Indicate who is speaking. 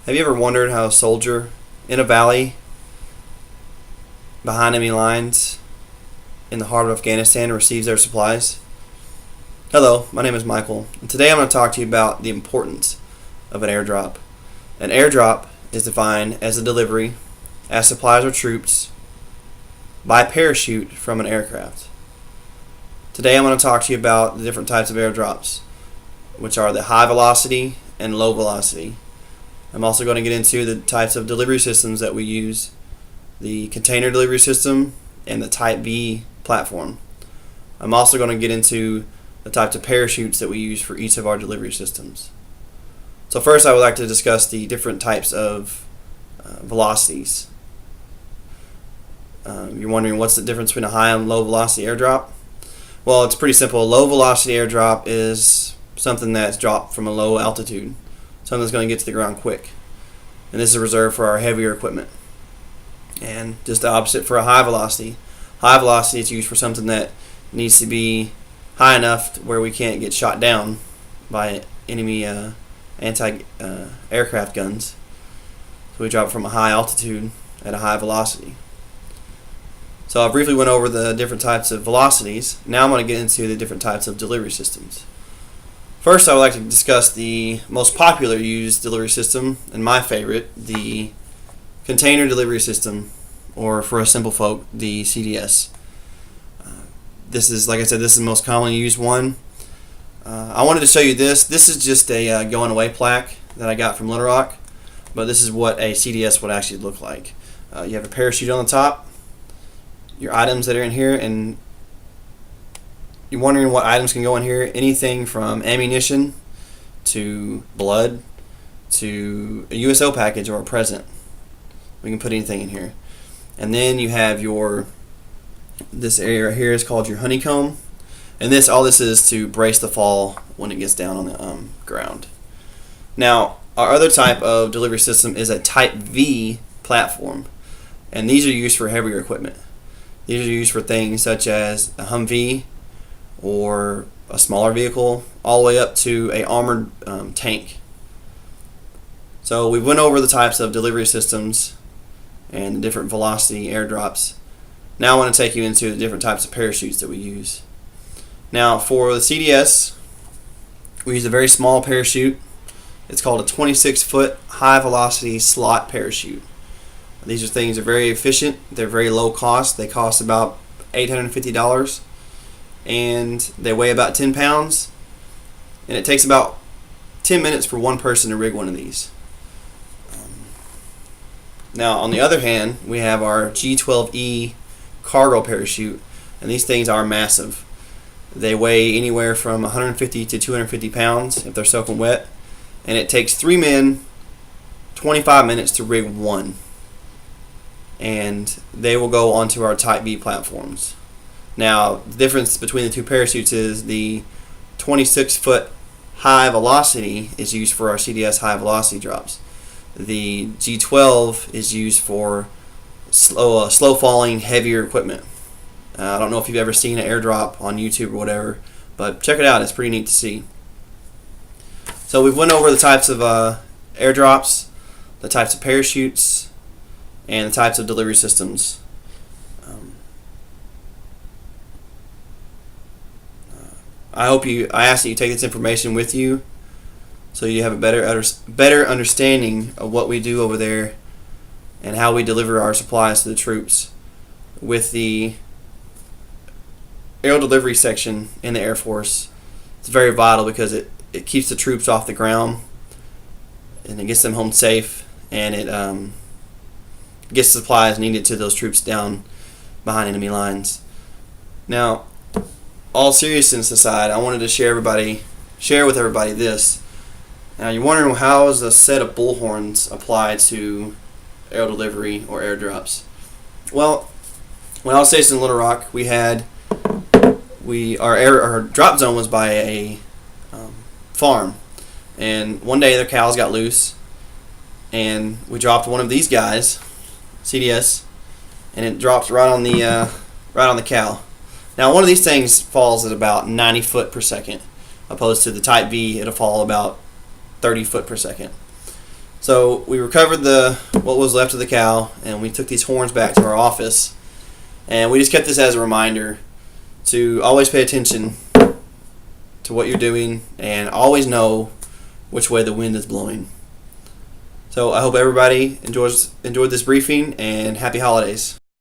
Speaker 1: Have you ever wondered how a soldier in a valley behind enemy lines in the heart of Afghanistan receives their supplies? Hello, my name is Michael, and today I'm going to talk to you about the importance of an airdrop. An airdrop is defined as a delivery as supplies or troops by parachute from an aircraft. Today I'm going to talk to you about the different types of airdrops, which are the high velocity and low velocity. I'm also going to get into the types of delivery systems that we use, the container delivery system and the Type V platform. I'm also going to get into the types of parachutes that we use for each of our delivery systems. So first I would like to discuss the different types of velocities. You're wondering what's the difference between a high and low velocity airdrop? Well, it's pretty simple. A low velocity airdrop is something that's dropped from a low altitude, something that's going to get to the ground quick. And this is reserved for our heavier equipment. And just the opposite for a high velocity. High velocity is used for something that needs to be high enough where we can't get shot down by enemy anti-aircraft guns. So we drop it from a high altitude at a high velocity. So I briefly went over the different types of velocities. Now I'm going to get into the different types of delivery systems. First, I would like to discuss the most popular used delivery system, and my favorite, the container delivery system, or for us simple folk, the CDS. This is, like I said, this is the most commonly used one. I wanted to show you this. This is just a going away plaque that I got from Little Rock, but this is what a CDS would actually look like. You have a parachute on the top, your items that are in here, and you're wondering what items can go in here. Anything from ammunition to blood to a USO package or a present. We can put anything in here. And then you have this area right here is called your honeycomb. And all this is to brace the fall when it gets down on the ground. Now, our other type of delivery system is a Type V platform. And these are used for heavier equipment. These are used for things such as a Humvee or a smaller vehicle, all the way up to a armored tank. So we went over the types of delivery systems and the different velocity airdrops. Now I want to take you into the different types of parachutes that we use. Now for the CDS, we use a very small parachute. It's called a 26-foot high velocity slot parachute. These are things that are very efficient. They're very low cost. They cost about $850. And they weigh about 10 pounds, and it takes about 10 minutes for one person to rig one of these. Now on the other hand, we have our G12E cargo parachute, and these things are massive. They weigh anywhere from 150 to 250 pounds if they're soaking wet, and it takes 3 men 25 minutes to rig one, and they will go onto our Type V platforms. Now, the difference between the two parachutes is the 26-foot high velocity is used for our CDS high velocity drops. The G12 is used for slow falling, heavier equipment. I don't know if you've ever seen an airdrop on YouTube or whatever, but check it out. It's pretty neat to see. So we've went over the types of airdrops, the types of parachutes, and the types of delivery systems. I ask that you take this information with you so you have a better understanding of what we do over there and how we deliver our supplies to the troops. With the air delivery section in the Air Force, it's very vital because it keeps the troops off the ground and it gets them home safe, and it gets supplies needed to those troops down behind enemy lines. Now, all seriousness aside, I wanted to share with everybody this. Now you're wondering, how is a set of bullhorns applied to air delivery or airdrops? Well, when I was stationed in Little Rock, our drop zone was by a farm, and one day their cows got loose, and we dropped one of these guys, CDS, and it drops right on the cow. Now, one of these things falls at about 90 foot per second, opposed to the Type V, it'll fall about 30 foot per second. So we recovered what was left of the cow, and we took these horns back to our office, and we just kept this as a reminder to always pay attention to what you're doing and always know which way the wind is blowing. So I hope everybody enjoyed this briefing, and happy holidays.